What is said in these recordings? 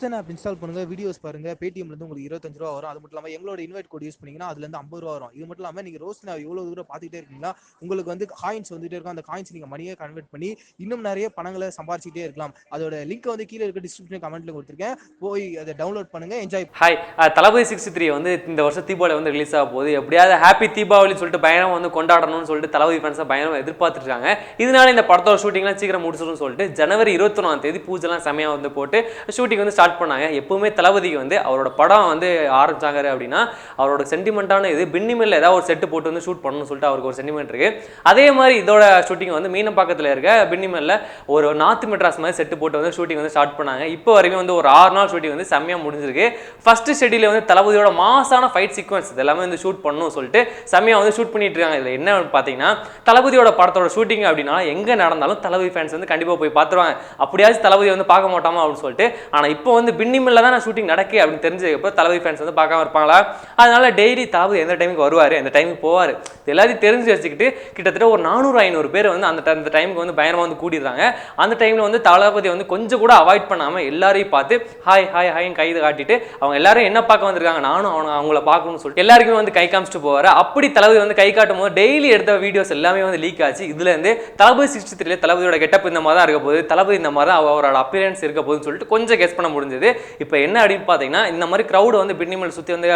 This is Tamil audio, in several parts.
இன்ஸ்டன்ட் ஆப் இன்ஸ்டால் பண்ணுங்க, வீடியோஸ் பாருங்க. பேடிஎம்ல இருந்து உங்களுக்கு ₹25 வரும். அது மட்டும் இல்லாம எங்களோட இன்வைட் கோட் யூஸ் பண்ணீங்கன்னா அதுல இருந்து ₹50 வரும். இது மட்டும் இல்லாம நீங்க ரோஸ்ட் எவ்வளவு தூரம் பாத்துக்கிட்டே இருக்கீங்களா உங்களுக்கு வந்து காயின்ஸ் வந்துட்டே இருக்கும். அந்த காயின்ஸ் நீங்க மணியை கன்வெர்ட் பண்ணி இன்னும் நிறைய பணங்களை சம்பாதிச்சுட்டே இருக்கலாம். அதோட லிங்க் வந்து கீழே இருக்க டிஸ்கிரிப்ஷன் கமெண்ட்ல கொடுத்துருக்கேன். போய் அதை டவுன்லோட் பண்ணுங்க, என்ஜாய். ஹாய், தளபதி 63 வந்து இந்த வருஷம் தீபாவளி வந்து ரிலீஸ் ஆக போகுது. எப்படியாவது ஹாப்பி தீபாவளின்னு சொல்லிட்டு பயணம் வந்து கொண்டாடணும்னு சொல்லிட்டு தளபதி ஃபேன்ஸை பயணம் எதிர்பார்த்துட்டு இருக்காங்க. இதனால இந்த படத்தோட ஷூட்டிங்லாம் சீக்கிரம் முடிச்சிடும்னு சொல்லிட்டு ஜனவரி 21 பூஜைலாம் செமையாக வந்து போட்டு ஷூட்டிங் வந்து ஸ்டார்ட் பண்ணாங்க. எப்பவுமே தளபதிக்கு வந்து அவரோட படம் வந்து ஆரம்பிச்சாங்க அப்படின்னா அவரோட சென்டிமெண்ட்டான இது பின்னிமில்ல ஏதாவது ஒரு செட்டு போட்டு வந்து ஷூட் பண்ணணும்னு சொல்லிட்டு அவருக்கு ஒரு சென்டிமெண்ட் இருக்கு. அதே மாதிரி இதோட ஷூட்டிங் வந்து மீனம்பாக்கத்தில் இருக்க பின்னிமில்ல ஒரு நார்த் மெட்ராஸ் மாதிரி செட்டு போட்டு வந்து ஷூட்டிங் வந்து ஸ்டார்ட் பண்ணாங்க. இப்போ வரைக்கும் வந்து ஒரு 6 நாள் ஷூட்டிங் வந்து செம்மையாக முடிஞ்சிருக்கு. ஃபர்ஸ்ட் ஷெட்யூல் வந்து தளபதியோட மாசான ஃபைட் சீக்வன்ஸ் இதெல்லாமே வந்து ஷூட் பண்ணணும்னு சொல்லிட்டு செம்மையாக வந்து ஷூட் பண்ணிட்டு இருக்காங்க. இதில் என்ன பார்த்தீங்கன்னா தளபதியோட படத்தோட ஷூட்டிங் அப்படின்னா எங்கே நடந்தாலும் தளபதி ஃபேன்ஸ் வந்து கண்டிப்பாக போய் பார்த்துருவாங்க. அப்படியாச்சும் தளபதி வந்து பார்க்க மாட்டோமா அப்படின்னு சொல்லிட்டு. ஆனால் இப்போ வந்து பின்னிமில்ல தான் ஷூட்டிங் நடக்கு அப்படின்னு தெரிஞ்சதுக்கப்புறம் தளபதி ஃபேன்ஸ் வந்து பார்க்காம இருப்பாங்களா? அதனால டெய்லி தளபதி எந்த டைமுக்கு வருவார், எந்த டைமுக்கு போவார், எல்லாத்தையும் தெரிஞ்சு வச்சுக்கிட்டு கிட்டத்தட்ட ஒரு 400-500 பேர் வந்து அந்த டைமுக்கு வந்து பயங்கரமாக வந்து கூடிடுறாங்க. அந்த டைமில் வந்து தளபதி வந்து கொஞ்சம் கூட அவாய்ட் பண்ணாமல் எல்லாரையும் பார்த்து ஹாய் ஹாய் ஹாய்னு கைதை காட்டிட்டு அவங்க எல்லாரும் என்ன பார்க்க வந்திருக்காங்க, நானும் அவங்கள பார்க்கணும்னு சொல்லிட்டு எல்லாருக்குமே வந்து கை காமிச்சிட்டு போவார். அப்படி தளபதி வந்து கை காட்டும் போது டெய்லி எடுத்த வீடியோஸ் எல்லாமே வந்து லீக் ஆச்சு. இதுலேருந்து தளபதி 63 தளபதியோட கெட்டப் இந்த மாதிரி தான் இருக்க போகுது, தளபதி இந்த மாதிரி தான் அவரோட அப்பியரன்ஸ் இருக்க போகுதுன்னு சொல்லிட்டு கொஞ்சம் கெஸ் பண்ண முடிஞ்சது. இப்போ என்ன அப்படின்னு பார்த்தீங்கன்னா இந்த மாதிரி க்ரௌடு வந்து பின்னிமல் சுற்றி வந்து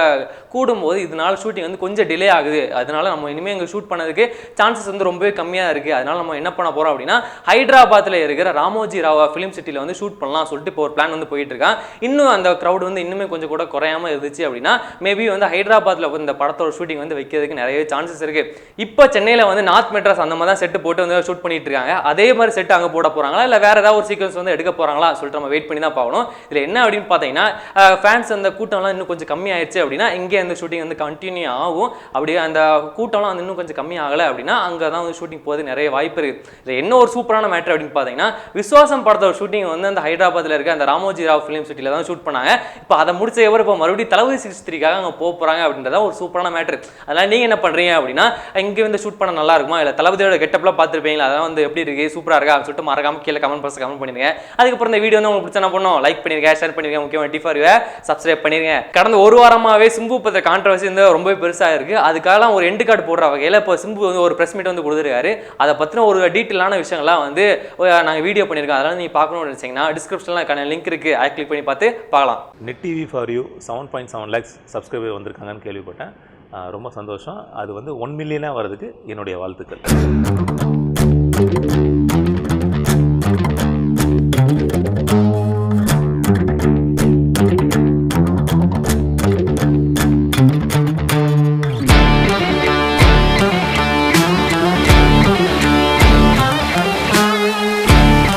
கூடும்போது இதனால ஷூட்டிங் வந்து கொஞ்சம் டிலே ஆகுது. அதனால நம்ம இனிமேல் இங்கே ஷூட் பண்ணதுக்கு சான்சஸ் வந்து ரொம்பவே கம்மியாக இருக்குது. அதனால நம்ம என்ன பண்ண போகிறோம் அப்படின்னா ஹைதராபாத்தில் இருக்கிற ராமோஜி ராவ் ஃபிலிம் சிட்டியில் வந்து ஷூட் பண்ணலாம் சொல்லிட்டு இப்போ ஒரு பிளான் வந்து போயிட்டு இருக்கான். இன்னும் அந்த க்ரௌட் வந்து இன்னுமே கொஞ்சம் கூட குறையாமல் இருந்துச்சு அப்படின்னா மேபி வந்து ஹைதராபாத்தில் வந்து இந்த படத்தோட ஷூட்டிங் வந்து வைக்கிறதுக்கு நிறைய சான்சஸ் இருக்குது. இப்போ சென்னையில் வந்து நார்த் மெட்ராஸ் அந்த மாதிரி தான் செட்டு போட்டு வந்து ஷூட் பண்ணிட்டு இருக்காங்க. அதே மாதிரி செட்டு அங்கே போட போகிறாங்களா இல்லை வேறு ஏதாவது ஒரு சீக்வன்ஸ் வந்து எடுக்க போகிறாங்களா சொல்லிட்டு நம்ம வெயிட் பண்ணி தான் பார்க்கணும். இதில் என்ன அப்படின்னு பார்த்தீங்கன்னா ஃபேன்ஸ் அந்த கூட்டம்லாம் இன்னும் கொஞ்சம் கம்மி ஆயிடுச்சு அப்படின்னா இங்கே அந்த ஷூட்டிங் வந்து கண்டினியூ ஆகும். அப்படியே அந்த கூட்டம்லாம் வந்து இன்னும் கொஞ்சம் கம்மி ஆகலை அப்படின்னா அங்கே தான் வந்து ஷூட்டிங் போகிறது நிறைய வாய்ப்பு இருக்குது. இதில் என்ன ஒரு சூப்பரான மேட்டர் அப்படின்னு பார்த்தீங்கன்னா விஸ்வாசம் படத்தோட ஷூட்டிங் வந்து அந்த ஹைதராபாத்தில் இருக்க அந்த ராமோஜி ராவ் ஃபிலிம் சிட்டியில் தான் ஷூட் பண்ணாங்க. இப்போ அதை முடிச்ச இப்போ மறுபடியும் தளபதி 63க்காக அங்கே போக போகிறாங்க அப்படின்றத ஒரு சூப்பரான மேட்ரு. அதனால் நீங்கள் என்ன பண்ணுறீங்க அப்படின்னா இங்கே வந்து ஷூட் பண்ண நல்லா இருக்குமா இல்லை தளபதியோட கெட்டப்லாம் பார்த்துருப்பீங்களா, அதெல்லாம் வந்து எப்படி இருக்குது சூப்பராக இருக்கா அப்படின்னு சொல்லிட்டு மறக்காம கீழே கமெண்ட் பாக்ஸ் கமெண்ட் பண்ணிடுங்க. அதுக்கப்புறம் இந்த வீடியோ வந்து உங்களுக்கு பிடிச்சா பண்ணோம் லைக் பண்ணிருங்க, ஷேர் பண்ணிருங்க, முக்கியமாக டிஃபாரிவை சப்ஸ்கிரைப் பண்ணிருங்க. கடந்த ஒரு வாரமாகவே சிம்பு பற்றி கான்ட்ரவர்சி வந்து ரொம்பவே பெருசாக இருக்குது. அதுக்காக ஒரு எண்டு கார்டு போடுற வகையில் இப்போ சிம்பு வந்து ஒரு ப்ரெஸ் மீட் வந்து கொடுத்துருக்காரு. அதை பற்றின ஒரு டீட்டெயிலான விஷயங்கள்லாம் வந்து நாங்கள் வீடியோ பண்ணியிருக்கோம். அதெல்லாம் நீங்கள் பார்க்கணும்னு நினச்சிங்கன்னா டிஸ்கிரிப்ஷனில் லிங்க் இருக்குது, அதை கிளிக் பண்ணி பார்த்து பார்க்கலாம். Net TV for you 7.7 lakhs subscriber வந்திருக்காங்கன்னு கேள்விப்பட்டேன். ரொம்ப சந்தோஷம். அது வந்து 1 மில்லியனாக வர்றதுக்கு என்னுடைய வாழ்த்துக்கள்.